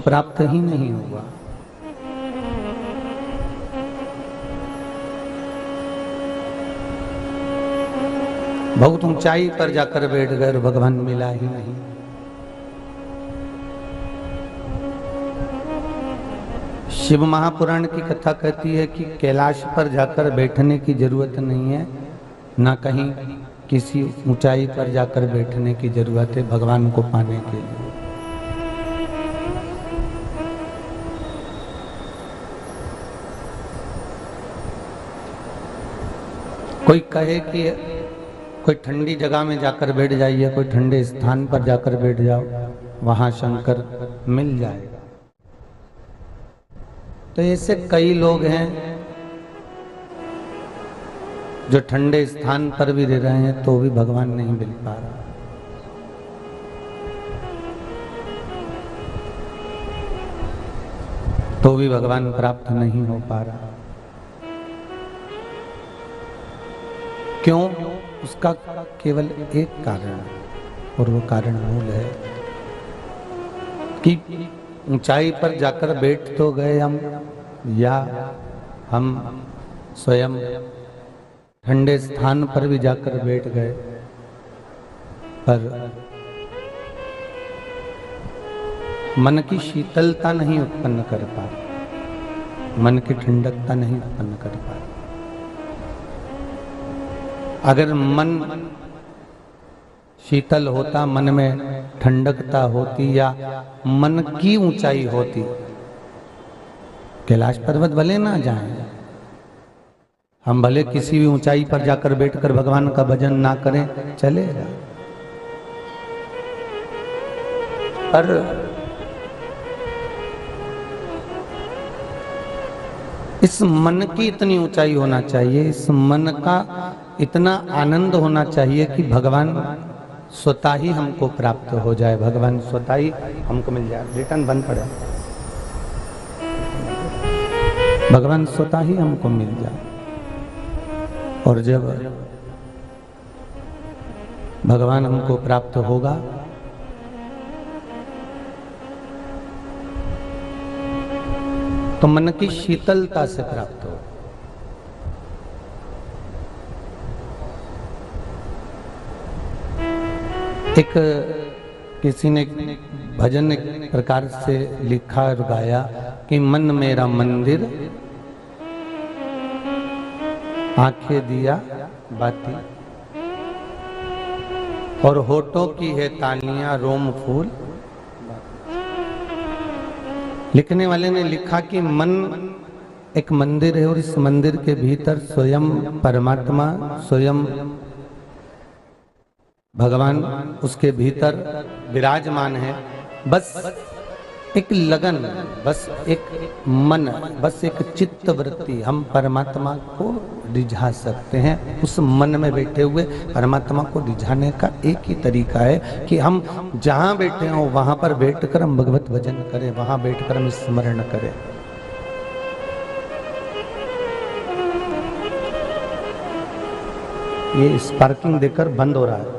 प्राप्त ही नहीं हुआ। बहुत ऊंचाई पर जाकर बैठ गए और भगवान मिला ही नहीं। शिव महापुराण की कथा कहती है कि कैलाश पर जाकर बैठने की जरूरत नहीं है, ना कहीं किसी ऊंचाई पर जाकर बैठने की जरूरत है भगवान को पाने के लिए। कोई कहे कि कोई ठंडी जगह में जाकर बैठ जाइए, कोई ठंडे स्थान पर जाकर बैठ जाओ, वहां शंकर मिल जाएगा। तो ऐसे कई लोग हैं जो ठंडे स्थान पर भी रह रहे हैं तो भी भगवान नहीं मिल पा रहा। तो भी भगवान प्राप्त नहीं हो पा रहा। क्यों? उसका केवल एक कारण है और वो कारण मूल है कि ऊंचाई पर जाकर बैठ तो गए हम, या हम स्वयं ठंडे स्थान पर भी जाकर बैठ गए, पर मन की शीतलता नहीं उत्पन्न कर पाए, मन की ठंडकता नहीं उत्पन्न कर पाए। अगर मन शीतल होता, मन में ठंडकता होती, या मन की ऊंचाई होती, कैलाश पर्वत भले ना जाएं, हम भले किसी भी ऊंचाई पर जाकर बैठकर भगवान का भजन ना करें, चलेगा। पर इस मन की इतनी ऊंचाई होना चाहिए, इस मन का इतना आनंद होना चाहिए कि भगवान स्वतः ही हमको प्राप्त हो जाए, भगवान स्वतः ही हमको मिल जाए। रिटर्न बंद पड़े, भगवान स्वतः ही हमको मिल जाए। और जब भगवान हमको प्राप्त होगा तो मन की शीतलता से प्राप्त हो। एक किसी ने भजन एक प्रकार से लिखा और गाया कि मन मेरा मंदिर, आंखें दिया बाती, और होठों की है तालियां रोम फूल। लिखने वाले ने लिखा कि मन एक मंदिर है और इस मंदिर के भीतर स्वयं परमात्मा, स्वयं भगवान उसके भीतर विराजमान है। बस एक लगन, बस एक मन, बस एक चित्त वृत्ति, हम परमात्मा को रिझा सकते हैं। उस मन में बैठे हुए परमात्मा को रिझाने का एक ही तरीका है कि हम जहां बैठे हो वहां पर बैठकर हम भगवत भजन करें, वहां बैठकर हम स्मरण करें। ये स्पार्किंग देकर बंद हो रहा है,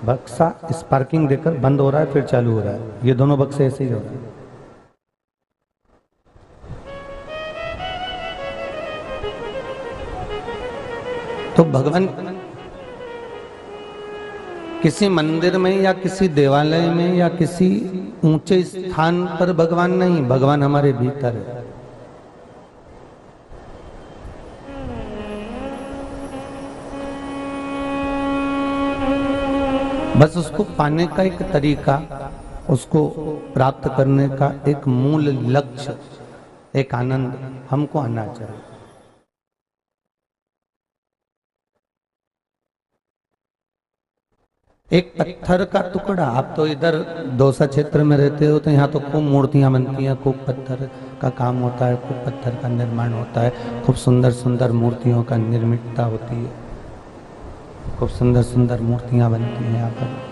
बक्सा स्पार्किंग देकर बंद हो रहा है, फिर चालू हो रहा है। ये दोनों बक्से ऐसे ही हो रहे हैं। तो भगवान किसी मंदिर में या किसी देवालय में या किसी ऊंचे स्थान पर भगवान नहीं, भगवान हमारे भीतर है। बस उसको पाने का एक तरीका, उसको प्राप्त करने का एक मूल लक्ष्य, एक आनंद हमको आना चाहिए। एक पत्थर का टुकड़ा, आप तो इधर दौसा क्षेत्र में रहते हो तो यहाँ तो खूब मूर्तियां बनती हैं, खूब पत्थर का काम होता है, खूब पत्थर का निर्माण होता है, खूब सुंदर सुंदर मूर्तियों का निर्मितता होती है, खूब सुंदर सुंदर मूर्तियां बनती हैं यहाँ पर।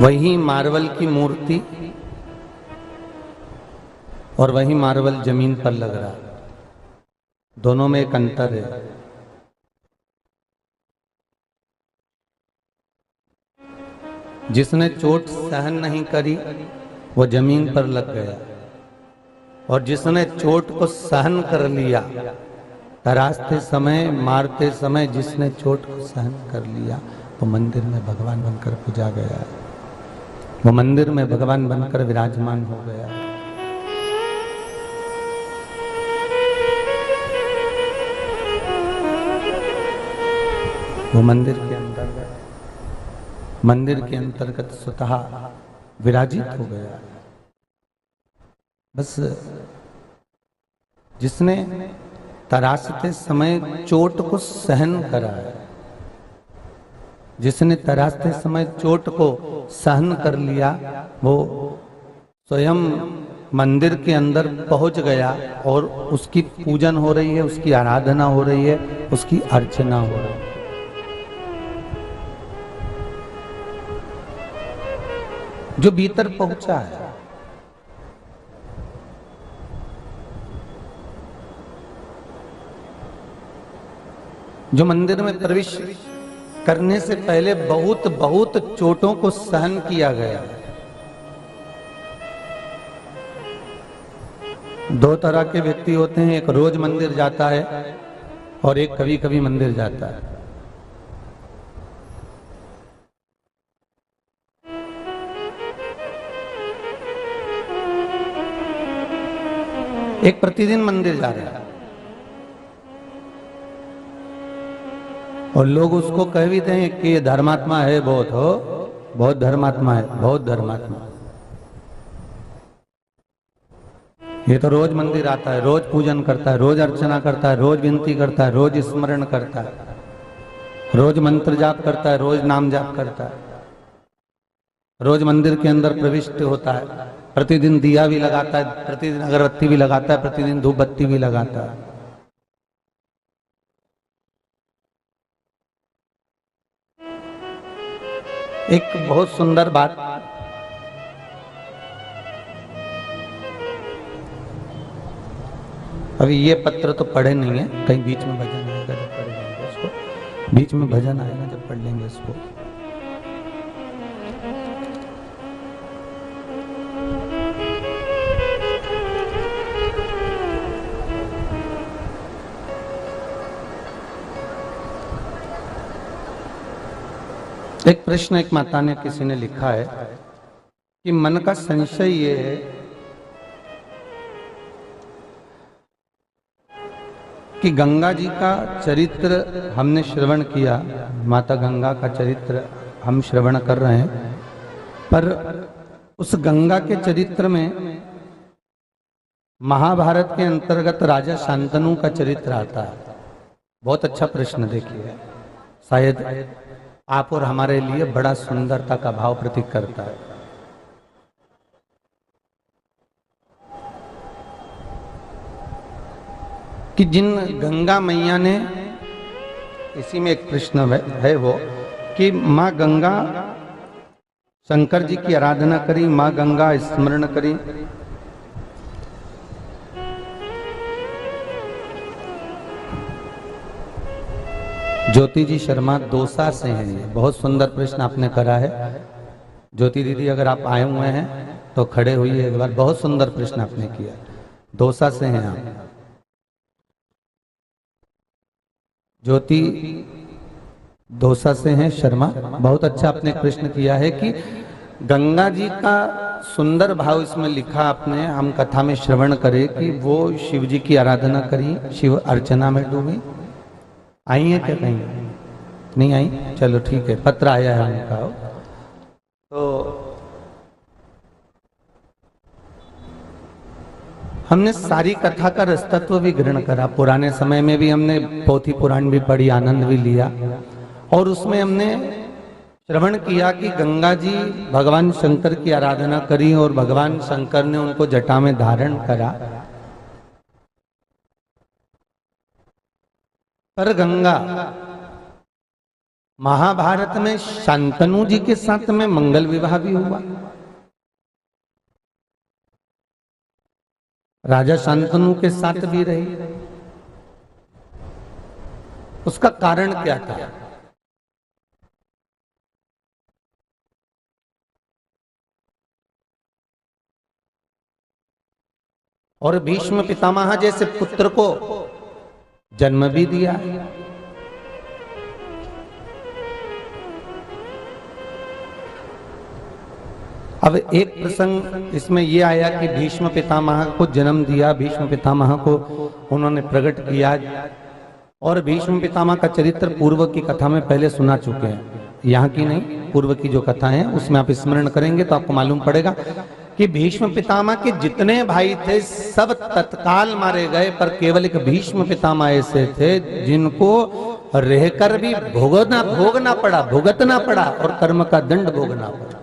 वही मार्बल की मूर्ति और वही मार्बल जमीन पर लग रहा है, दोनों में एक अंतर है। जिसने चोट सहन नहीं करी वो जमीन पर लग गया, और जिसने चोट को सहन कर लिया, तराशते समय, मारते समय जिसने चोट को सहन कर लिया, वो मंदिर में भगवान बनकर पूजा गया, वो मंदिर में भगवान बनकर विराजमान हो गया। वो मंदिर के अंतर्गत स्वतः विराजित हो गया। बस जिसने तराशते समय चोट को सहन करा है, जिसने तराशते समय चोट को सहन कर लिया, वो स्वयं मंदिर के अंदर पहुंच गया और उसकी पूजन हो रही है, उसकी आराधना हो रही है, उसकी अर्चना हो रही है। जो भीतर पहुंचा है, जो मंदिर में प्रवेश करने से पहले बहुत बहुत चोटों को सहन किया गया। दो तरह के व्यक्ति होते हैं, एक रोज मंदिर जाता है और एक कभी कभी मंदिर जाता है। एक प्रतिदिन मंदिर जा रहा है और लोग उसको कह भी दें कि ये धर्मात्मा है, बहुत धर्मात्मा है, बहुत धर्मात्मा। ये तो रोज मंदिर आता है, रोज पूजन करता है, रोज अर्चना करता है, रोज विनती करता है, रोज स्मरण करता है, रोज मंत्र जाप करता है, रोज नाम जाप करता है, रोज मंदिर के अंदर प्रविष्ट होता है, प्रतिदिन दिया भी लगाता है, प्रतिदिन अगरबत्ती भी लगाता है, प्रतिदिन धूप बत्ती भी लगाता है। एक बहुत सुंदर बात, अभी ये पत्र तो पढ़े नहीं है, कहीं बीच में भजन आएगा जब पढ़ लेंगे इसको, बीच में भजन आएगा जब पढ़ लेंगे इसको। एक प्रश्न एक माता ने, किसी ने लिखा है कि मन का संशय ये है कि गंगा जी का चरित्र हमने श्रवण किया, माता गंगा का चरित्र हम श्रवण कर रहे हैं, पर उस गंगा के चरित्र में महाभारत के अंतर्गत राजा शांतनु का चरित्र आता है। बहुत अच्छा प्रश्न, देखिए, शायद आप और हमारे लिए बड़ा सुंदरता का भाव प्रतीक करता है। कि जिन गंगा मैया ने, इसी में एक प्रश्न है वो कि माँ गंगा शंकर जी की आराधना करी, माँ गंगा स्मरण करी, ज्योति जी शर्मा दौसा से हैं। बहुत सुंदर प्रश्न आपने करा है ज्योति दीदी, अगर आप आए हुए हैं तो खड़े होइए एक बार। बहुत सुंदर प्रश्न आपने किया, दौसा से हैं आप। ज्योति दौसा से हैं शर्मा, बहुत अच्छा आपने प्रश्न किया है कि गंगा जी का सुंदर भाव इसमें लिखा आपने, हम कथा में श्रवण करें कि वो शिव जी की आराधना करी, शिव अर्चना में डूबी। आई है क्या? कहीं नहीं आई? चलो ठीक है, पत्र आया है उनका। तो हमने सारी कथा का रसतत्व भी ग्रहण करा, पुराने समय में भी हमने पोथी पुराण भी पढ़ी, आनंद भी लिया, और उसमें हमने श्रवण किया कि गंगा जी भगवान शंकर की आराधना करी और भगवान शंकर ने उनको जटा में धारण करा। पर गंगा महाभारत में शांतनु जी के साथ में मंगल विवाह भी हुआ। राजा शांतनु के साथ भी रही। उसका कारण क्या था? और भीष्म पितामह जैसे पुत्र को जन्म भी दिया। अब एक प्रसंग इसमें यह आया कि भीष्म पितामह को जन्म दिया, भीष्म पितामह को उन्होंने प्रकट किया, और भीष्म पितामह का चरित्र पूर्व की कथा में पहले सुना चुके हैं, यहाँ की नहीं, पूर्व की जो कथा है उसमें आप स्मरण करेंगे तो आपको मालूम पड़ेगा कि भीष्म पितामह के जितने भाई थे सब तत्काल मारे गए, पर केवल एक भीष्म पितामह ऐसे थे जिनको रहकर भी भुगतना पड़ा और कर्म का दंड भोगना पड़ा।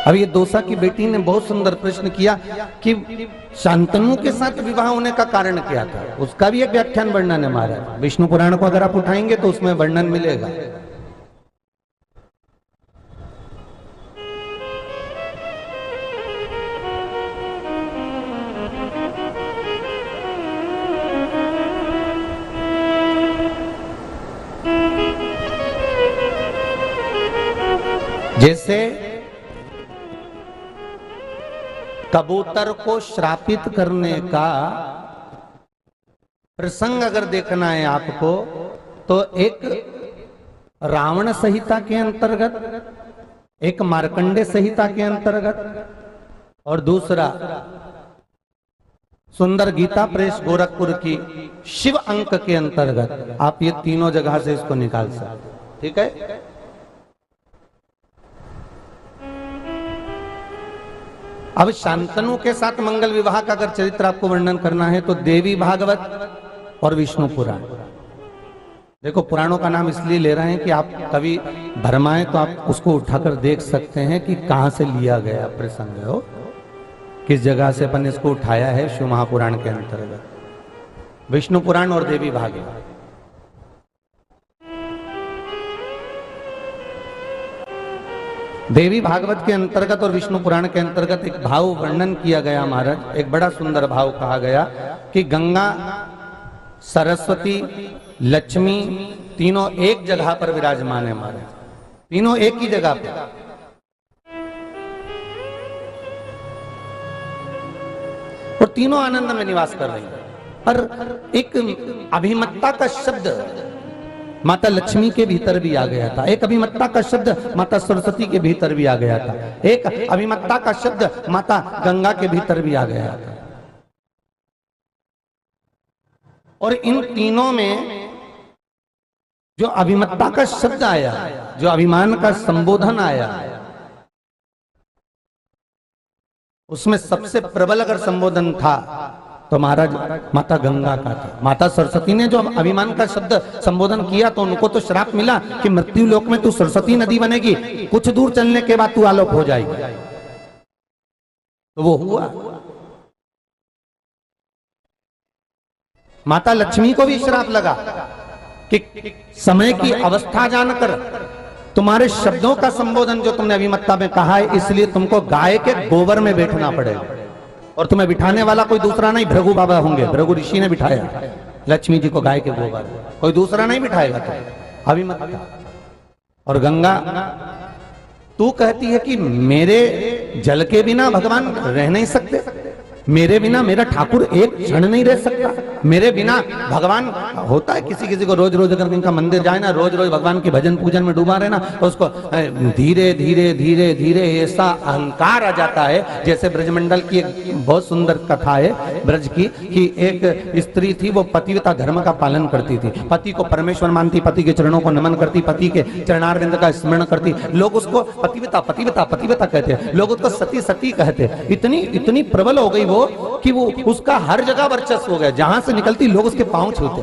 अब ये दोसा की बेटी ने बहुत सुंदर प्रश्न किया कि शांतनु के साथ विवाह होने का कारण क्या था। उसका भी एक व्याख्यान वर्णन है महाराज, विष्णु पुराण को अगर आप उठाएंगे तो उसमें वर्णन मिलेगा। जैसे कबूतर को श्रापित करने का प्रसंग अगर देखना है आपको तो एक रावण संहिता के अंतर्गत, एक मार्कंडे संहिता के अंतर्गत, और दूसरा सुंदर गीता प्रेस गोरखपुर की शिव अंक के अंतर्गत, आप ये तीनों जगह से इसको निकाल सकते। ठीक है, अब शांतनु के साथ मंगल विवाह का अगर चरित्र आपको वर्णन करना है तो देवी भागवत और विष्णु पुराण। देखो पुराणों का नाम इसलिए ले रहे हैं कि आप कभी भरमाएं तो आप उसको उठाकर देख सकते हैं कि कहां से लिया गया प्रसंग हो, किस जगह से अपन इसको उठाया है। शिव महापुराण के अंतर्गत विष्णु पुराण और देवी भागवत। देवी भागवत के अंतर्गत और विष्णु पुराण के अंतर्गत एक भाव वर्णन किया गया महाराज, एक बड़ा सुंदर भाव कहा गया कि गंगा, सरस्वती, लक्ष्मी तीनों एक जगह पर विराजमान है महाराज, तीनों एक ही जगह पर। और तीनों आनंद में निवास कर रही है। पर एक अभिमत्ता का शब्द माता लक्ष्मी के भीतर भी आ गया था, एक अभिमत्ता का शब्द माता सरस्वती के भीतर भी आ गया था, एक अभिमत्ता का शब्द माता गंगा के भीतर भी आ गया था। और इन तीनों में जो अभिमत्ता का शब्द आया, जो अभिमान का संबोधन आया, उसमें सबसे प्रबल अगर संबोधन था तो महाराज माता गंगा का था। माता सरस्वती ने जो अभिमान का शब्द संबोधन किया तो उनको तो श्राप मिला कि मृत्यु लोक में तू सरस्वती नदी बनेगी, कुछ दूर चलने के बाद तू आलोक हो जाएगी। तो वो हुआ। माता लक्ष्मी को भी श्राप लगा कि समय की अवस्था जानकर तुम्हारे शब्दों का संबोधन जो तुमने अभिमत्ता में कहा है, इसलिए तुमको गाय के गोबर में बैठना पड़ेगा, और तुम्हें बिठाने वाला कोई दूसरा नहीं भृगु बाबा होंगे। भृगु ऋषि ने बिठाया लक्ष्मी जी को गाय के गोबर, कोई दूसरा नहीं बिठाएगा। तो अभिमत्ता। और गंगा तू कहती है कि मेरे जल के बिना भगवान रह नहीं सकते, मेरे बिना मेरा ठाकुर एक क्षण नहीं रह सकता, मेरे बिना भगवान। होता है किसी किसी को रोज रोज अगर इनका मंदिर जाए ना, रोज रोज भगवान के भजन पूजन में डूबा रहना, तो उसको धीरे धीरे धीरे धीरे ऐसा अहंकार आ जाता है। जैसे ब्रजमंडल की एक बहुत सुंदर कथा है ब्रज की, कि एक स्त्री थी, वो पतिव्रता धर्म का पालन करती थी, पति को परमेश्वर मानती, पति के चरणों को नमन करती, पति के चरणारविंद का स्मरण करती। लोग उसको पतिव्रता पतिव्रता पतिव्रता कहते हैं, लोग उसको सती सती कहते हैं। इतनी इतनी प्रबल हो गई वो कि वो उसका हर जगह वर्चस्व हो गया। जहां से निकलती लोग उसके पांव छूते,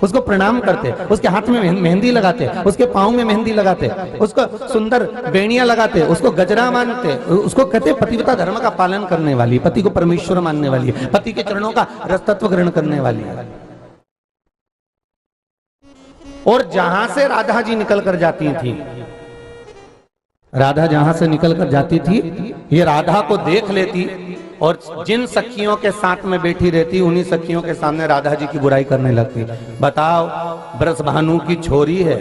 उसको प्रणाम करते, उसके हाथ में मेहंदी लगाते, उसके पांव में मेहंदी लगाते, उसको सुंदर बेड़ियां लगाते, उसको गजरा मानते, उसको कहते पतिव्रता धर्म का पालन करने वाली, पति को परमेश्वर मानने वाली, पति के चरणों का रसतत्व ग्रहण करने वाली है। और जहां से राधा जी निकल कर जाती थी, राधा जहां से निकल कर जाती थी, ये राधा को देख लेती और जिन सखियों के साथ में बैठी रहती उन्हीं सखियों के सामने राधा जी की बुराई करने लगती। बताओ, ब्रजभानु की छोरी है,